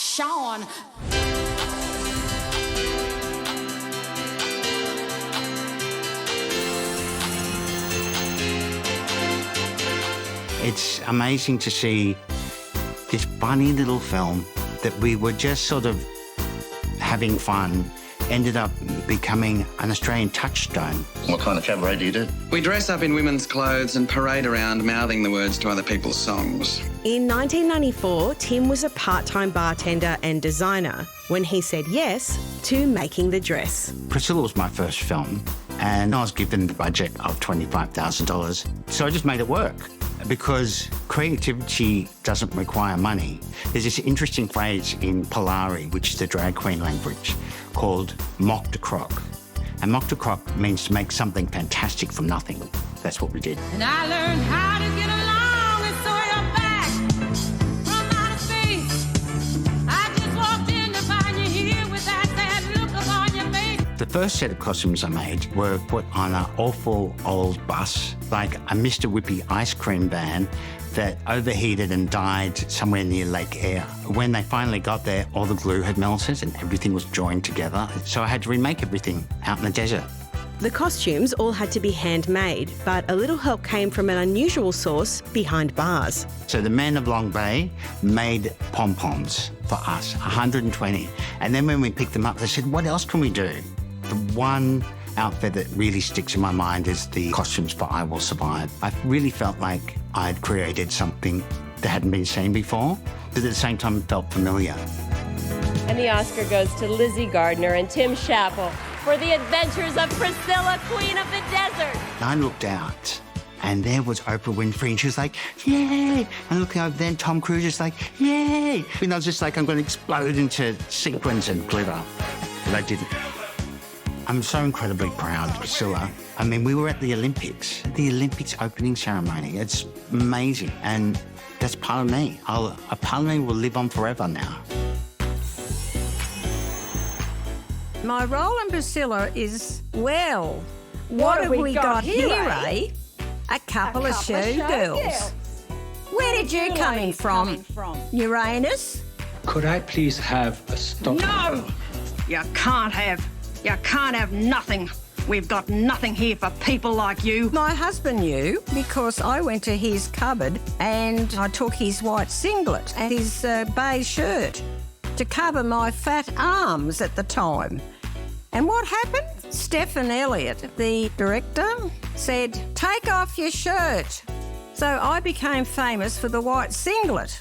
Sean. It's amazing to see this funny little film that we were just sort of having fun ended up becoming an Australian touchstone. What kind of cabaret do you do? We dress up in women's clothes and parade around mouthing the words to other people's songs. In 1994, Tim was a part-time bartender and designer when he said yes to making the dress. Priscilla was my first film, and I was given the budget of $25,000. So I just made it work because creativity doesn't require money. There's this interesting phrase in Polari, which is the drag queen language, called mock de croc. And mock de croc means to make something fantastic from nothing. That's what we did. And I learned how to get along and sew your back from outer space. I just walked in to find you here with that sad look upon your face. The first set of costumes I made were put on an awful old bus, like a Mr. Whippy ice cream van that overheated and died somewhere near Lake Eyre. When they finally got there, all the glue had melted and everything was joined together. So I had to remake everything out in the desert. The costumes all had to be handmade, but a little help came from an unusual source behind bars. So the men of Long Bay made pom-poms for us, 120. And then when we picked them up, they said, what else can we do? The one outfit that really sticks in my mind is the costumes for I Will Survive. I really felt like I'd created something that hadn't been seen before, but at the same time felt familiar. And the Oscar goes to Lizzie Gardner and Tim Chappell for The Adventures of Priscilla, Queen of the Desert. I looked out and there was Oprah Winfrey and she was like, yay! And looking over there, Tom Cruise is like, yay! And I was just like, I'm going to explode into sequins and glitter. But I didn't. I'm so incredibly proud, Priscilla. I mean, we were at the Olympics opening ceremony. It's amazing. And that's part of me. A part of me will live on forever now. My role in Priscilla is, well, what have we got here, eh? A couple of showgirls. Where did you come in from? Uranus? Could I please have a stop? No! You can't have nothing. We've got nothing here for people like you. My husband knew because I went to his cupboard and I took his white singlet and his beige shirt to cover my fat arms at the time. And what happened? Stephen Elliott, the director, said, take off your shirt. So I became famous for the white singlet.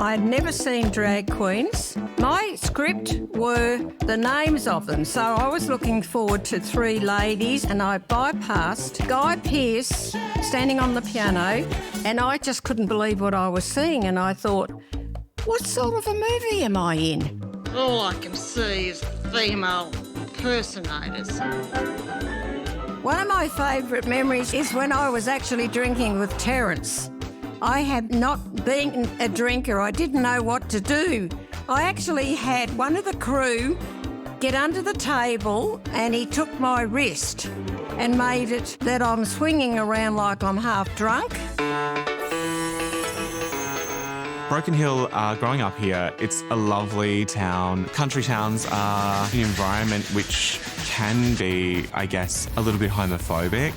I had never seen drag queens. My script were the names of them, so I was looking forward to three ladies and I bypassed Guy Pearce standing on the piano and I just couldn't believe what I was seeing and I thought, what sort of a movie am I in? All I can see is female impersonators. One of my favourite memories is when I was actually drinking with Terence. I had not been a drinker. I didn't know what to do. I actually had one of the crew get under the table and he took my wrist and made it that I'm swinging around like I'm half drunk. Broken Hill, growing up here, it's a lovely town. Country towns are an environment which can be, I guess, a little bit homophobic.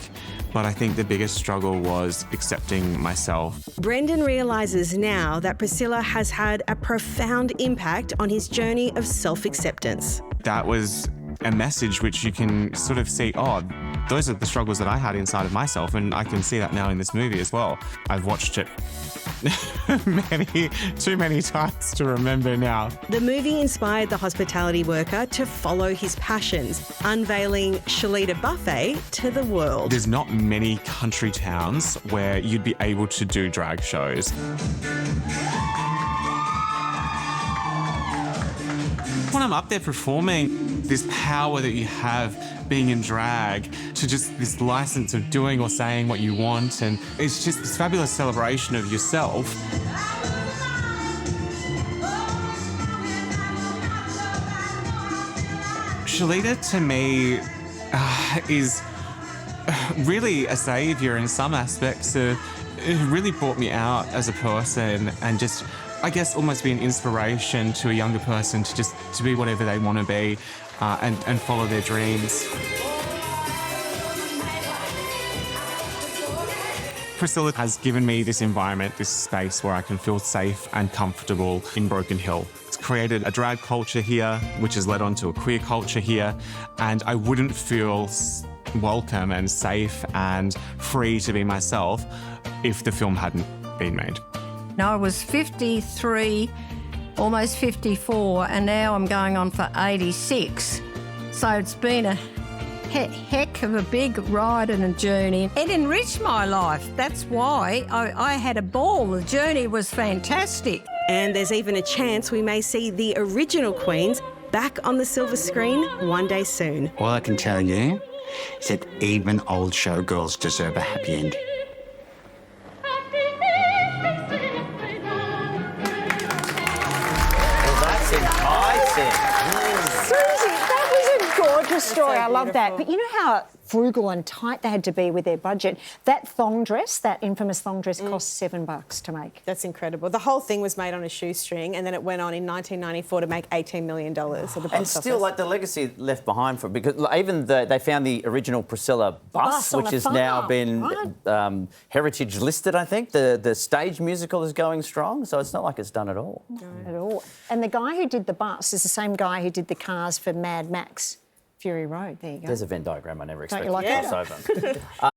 But I think the biggest struggle was accepting myself. Brendan realises now that Priscilla has had a profound impact on his journey of self-acceptance. That was a message which you can sort of see, oh, those are the struggles that I had inside of myself, and I can see that now in this movie as well. I've watched it too many times to remember now. The movie inspired the hospitality worker to follow his passions, unveiling Shalita Buffet to the world. There's not many country towns where you'd be able to do drag shows. When I'm up there performing, this power that you have being in drag to just this license of doing or saying what you want, and it's just this fabulous celebration of yourself. Shalita to me is really a saviour in some aspects of it really brought me out as a person and just, I guess, almost be an inspiration to a younger person to be whatever they want to be and follow their dreams. Priscilla has given me this environment, this space where I can feel safe and comfortable in Broken Hill. It's created a drag culture here, which has led on to a queer culture here, and I wouldn't feel welcome and safe and free to be myself if the film hadn't been made. No, I was 53, almost 54, and now I'm going on for 86. So it's been a heck of a big ride and a journey. It enriched my life. That's why I had a ball. The journey was fantastic. And there's even a chance we may see the original queens back on the silver screen one day soon. All I can tell you is that even old showgirls deserve a happy end. That's enticing. Susie, that was a gorgeous story. I love that. But you know how frugal and tight they had to be with their budget? That thong dress, that infamous thong dress, cost $7 to make. That's incredible. The whole thing was made on a shoestring, and then it went on in 1994 to make $18 million at the box And still, office. like, the legacy left behind for it, because even they found the original Priscilla bus, on which a has now farm, been heritage listed, I think. The stage musical is going strong, so it's not like it's done at all. No, at all. And the guy who did the bus is the same guy who did the cars for Mad Max Fury Road. There you go. There's a Venn diagram I never Don't expected you like to that? cross over.